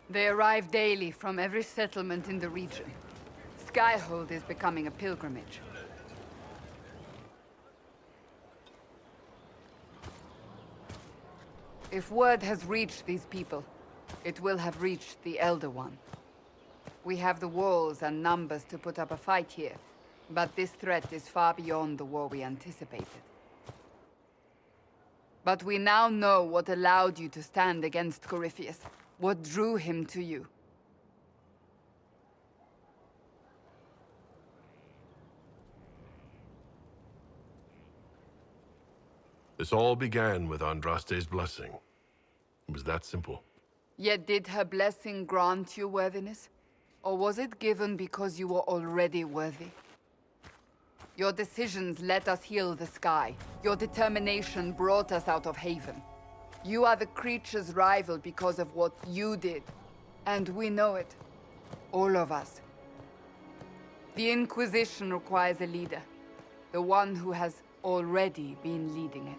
They arrive daily from every settlement in the region. Skyhold is becoming a pilgrimage. If word has reached these people, it will have reached the Elder One. We have the walls and numbers to put up a fight here, but this threat is far beyond the war we anticipated. But we now know what allowed you to stand against Corypheus, what drew him to you. This all began with Andraste's blessing. It was that simple. Yet did her blessing grant you worthiness? Or was it given because you were already worthy? Your decisions let us heal the sky. Your determination brought us out of Haven. You are the creature's rival because of what you did. And we know it. All of us. The Inquisition requires a leader. The one who has already been leading it.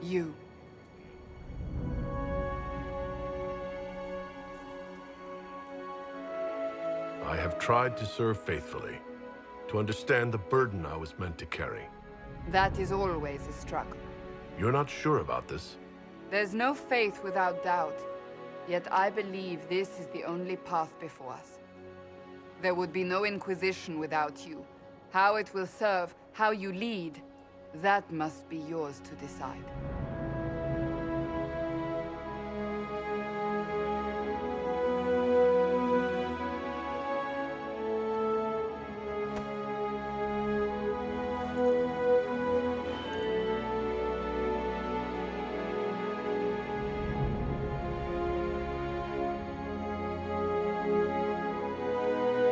You. I have tried to serve faithfully, to understand the burden I was meant to carry. That is always a struggle. You're not sure about this? There's no faith without doubt. Yet I believe this is the only path before us. There would be no Inquisition without you. How it will serve, how you lead, that must be yours to decide.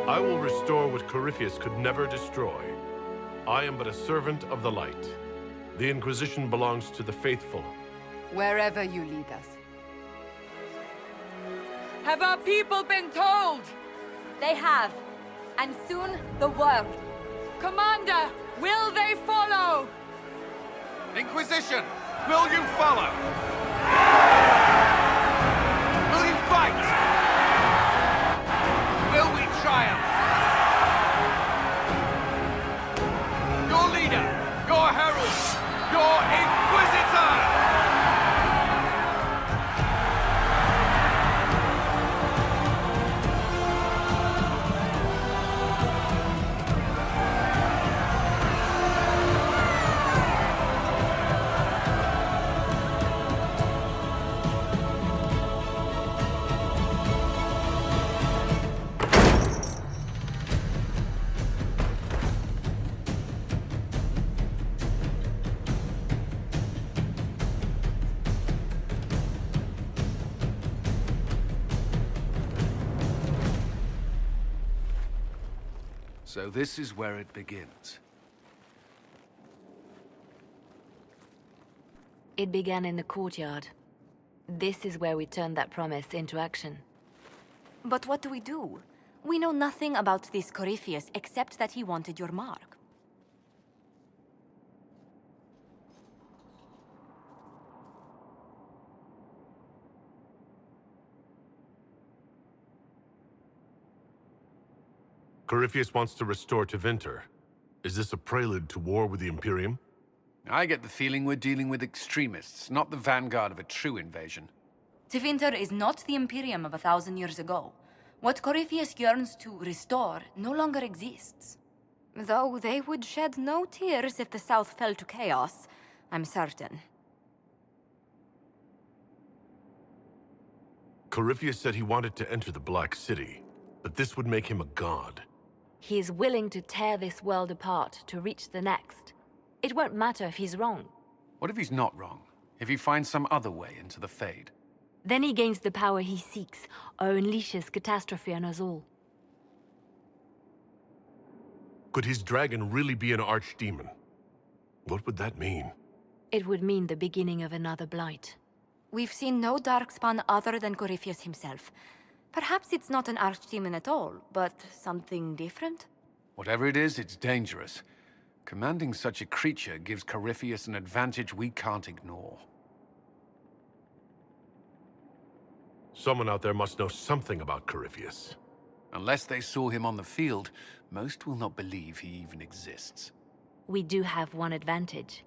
I will restore what Corypheus could never destroy. I am but a servant of the light. The Inquisition belongs to the faithful. Wherever you lead us. Have our people been told? They have. And soon, the world. Commander, will they follow? Inquisition, will you follow? Will you fight? Will we triumph? Your leader, your herald, your Inquisitor! So this is where it begins. It began in the courtyard. This is where we turned that promise into action. But what do we do? We know nothing about this Corypheus except that he wanted your mark. Corypheus wants to restore Tevinter. Is this a prelude to war with the Imperium? I get the feeling we're dealing with extremists, not the vanguard of a true invasion. Tevinter is not the Imperium of 1,000 years ago. What Corypheus yearns to restore no longer exists. Though they would shed no tears if the South fell to chaos, I'm certain. Corypheus said he wanted to enter the Black City, but this would make him a god. He is willing to tear this world apart to reach the next. It won't matter if he's wrong. What if he's not wrong? If he finds some other way into the Fade? Then he gains the power he seeks, or unleashes catastrophe on us all. Could his dragon really be an archdemon? What would that mean? It would mean the beginning of another blight. We've seen no darkspawn other than Corypheus himself. Perhaps it's not an archdemon at all, but something different? Whatever it is, it's dangerous. Commanding such a creature gives Corypheus an advantage we can't ignore. Someone out there must know something about Corypheus. Unless they saw him on the field, most will not believe he even exists. We do have one advantage.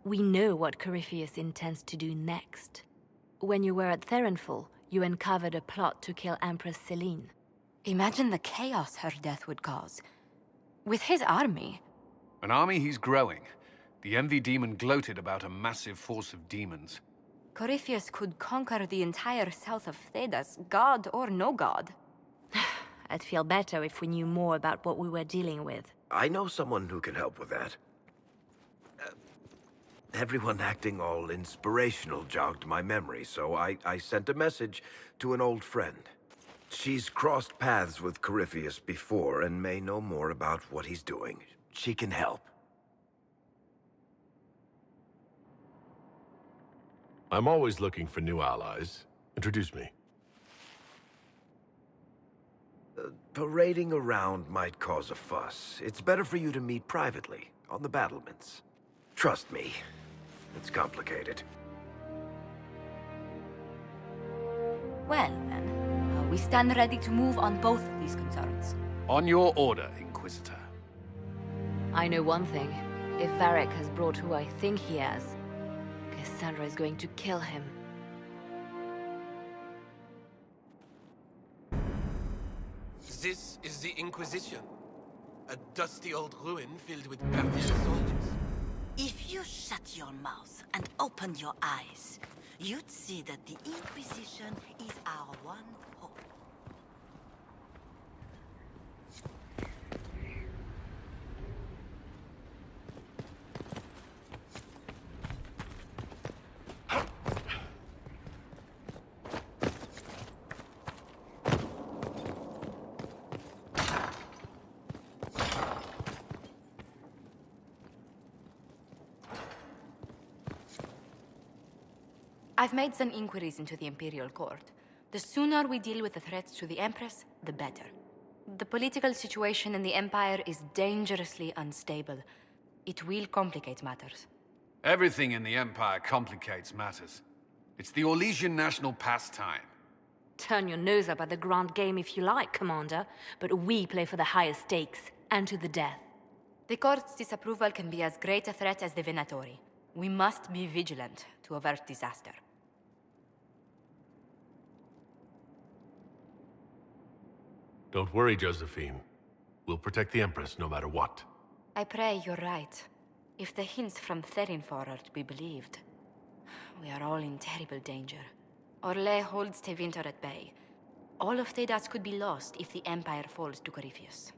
We know what Corypheus intends to do next. When you were at Therenfall, you uncovered a plot to kill Empress Celine. Imagine the chaos her death would cause. With his army. An army he's growing. The Envy Demon gloated about a massive force of demons. Corypheus could conquer the entire south of Thedas, god or no god. I'd feel better if we knew more about what we were dealing with. I know someone who can help with that. Everyone acting all inspirational jogged my memory, so I sent a message to an old friend. She's crossed paths with Corypheus before and may know more about what he's doing. She can help. I'm always looking for new allies. Introduce me. Parading around might cause a fuss. It's better for you to meet privately, on the battlements. Trust me, it's complicated. Well, then, we stand ready to move on both of these concerns. On your order, Inquisitor. I know one thing. If Varric has brought who I think he has, Cassandra is going to kill him. This is the Inquisition. A dusty old ruin filled with barbarian soldiers. If you shut your mouth and open your eyes, you'd see that the Inquisition is our one hope. I've made some inquiries into the Imperial Court. The sooner we deal with the threats to the Empress, the better. The political situation in the Empire is dangerously unstable. It will complicate matters. Everything in the Empire complicates matters. It's the Orlesian national pastime. Turn your nose up at the grand game if you like, Commander, but we play for the highest stakes, and to the death. The Court's disapproval can be as great a threat as the Venatori. We must be vigilant to avert disaster. Don't worry, Josephine. We'll protect the Empress no matter what. I pray you're right. If the hints from Therenfall are to be believed, we are all in terrible danger. Orlais holds Tevinter at bay. All of Thedas could be lost if the Empire falls to Corypheus.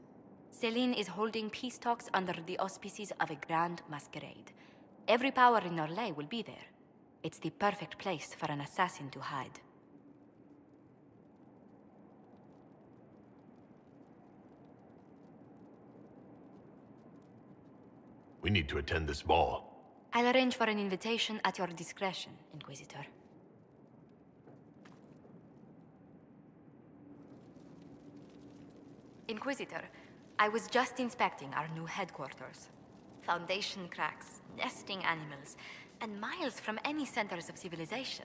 Celine is holding peace talks under the auspices of a grand masquerade. Every power in Orlais will be there. It's the perfect place for an assassin to hide. We need to attend this ball. I'll arrange for an invitation at your discretion, Inquisitor. Inquisitor, I was just inspecting our new headquarters. Foundation cracks, nesting animals, and miles from any centers of civilization.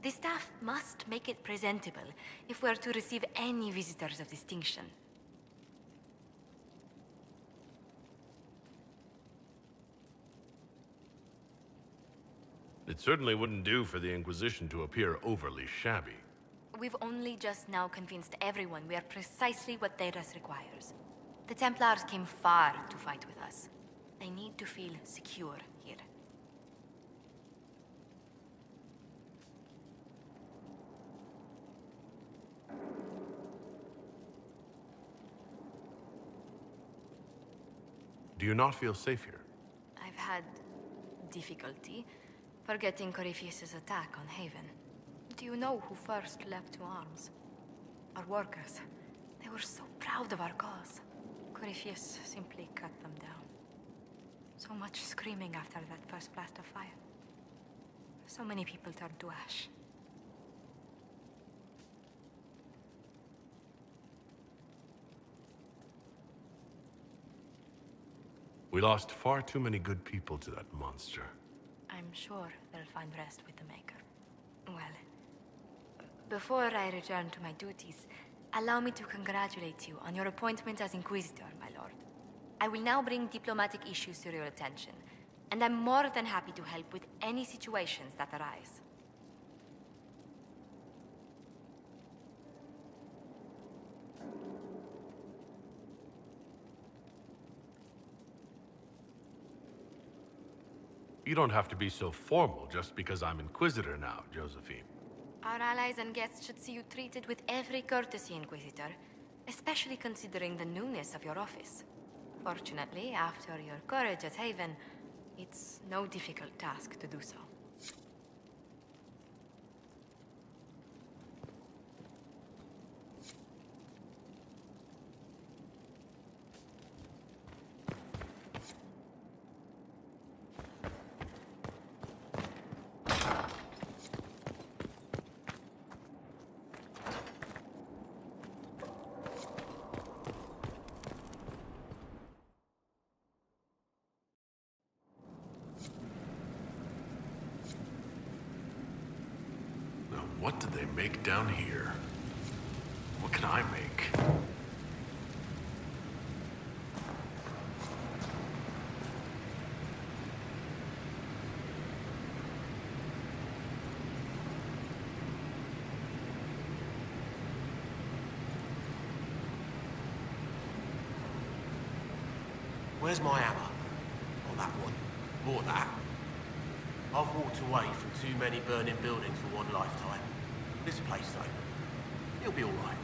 The staff must make it presentable if we're to receive any visitors of distinction. It certainly wouldn't do for the Inquisition to appear overly shabby. We've only just now convinced everyone we are precisely what Thedas requires. The Templars came far to fight with us. They need to feel secure here. Do you not feel safe here? I've had difficulty forgetting Corypheus's attack on Haven. Do you know who first leapt to arms? Our workers. They were so proud of our cause. Corypheus simply cut them down. So much screaming after that first blast of fire. So many people turned to ash. We lost far too many good people to that monster. I'm sure they'll find rest with the Maker. Well, before I return to my duties, allow me to congratulate you on your appointment as Inquisitor, my lord. I will now bring diplomatic issues to your attention, and I'm more than happy to help with any situations that arise. You don't have to be so formal just because I'm Inquisitor now, Josephine. Our allies and guests should see you treated with every courtesy, Inquisitor, especially considering the newness of your office. Fortunately, after your courage at Haven, it's no difficult task to do so. Now, what did they make down here? What can I make? Where's my hammer? Oh, that one. More of that. I've walked away from too many burning buildings for one lifetime. This place, though, it'll be all right.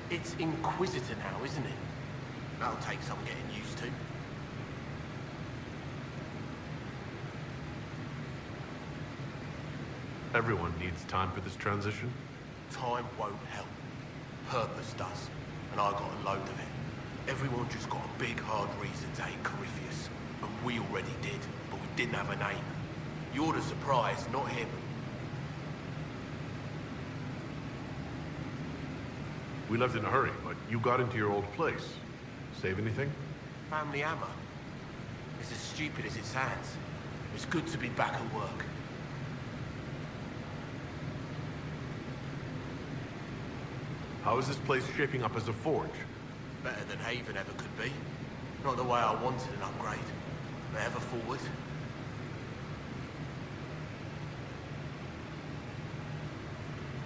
It's Inquisitor now, isn't it? That'll take some getting used to. Everyone needs time for this transition. Time won't help. Purpose does. And I got a load of it. Everyone just got a big, hard reason to hate Corypheus. And we already did, but we didn't have a name. You're the surprise, not him. We left in a hurry, but you got into your old place. Save anything? Family hammer. It's as stupid as it sounds. It's good to be back at work. How is this place shaping up as a forge? Better than Haven ever could be. Not the way I wanted an upgrade, but ever forward.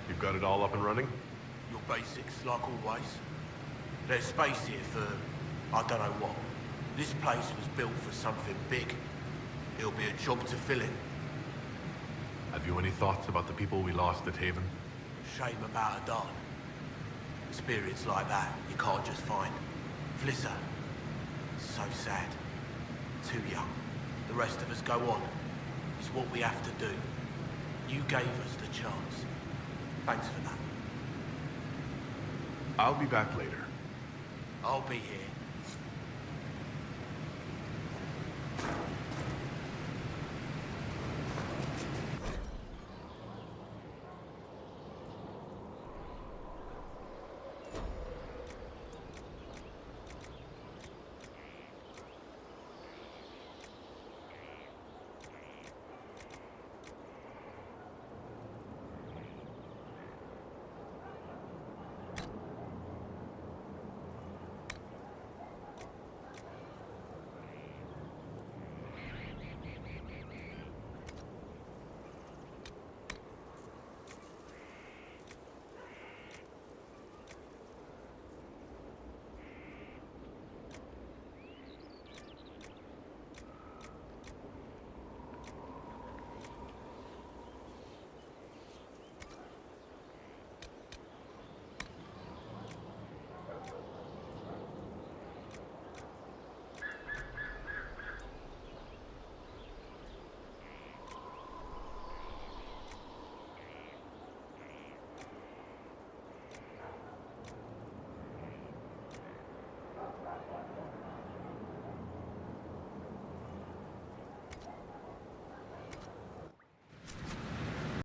You've got it all up and running? Your basics, like always. There's space here for, I don't know what. This place was built for something big. It'll be a job to fill in. Have you any thoughts about the people we lost at Haven? Shame about a darn. Experience like that, you can't just find. Flisser. So sad. Too young. The rest of us go on. It's what we have to do. You gave us the chance. Thanks for that. I'll be back later. I'll be here.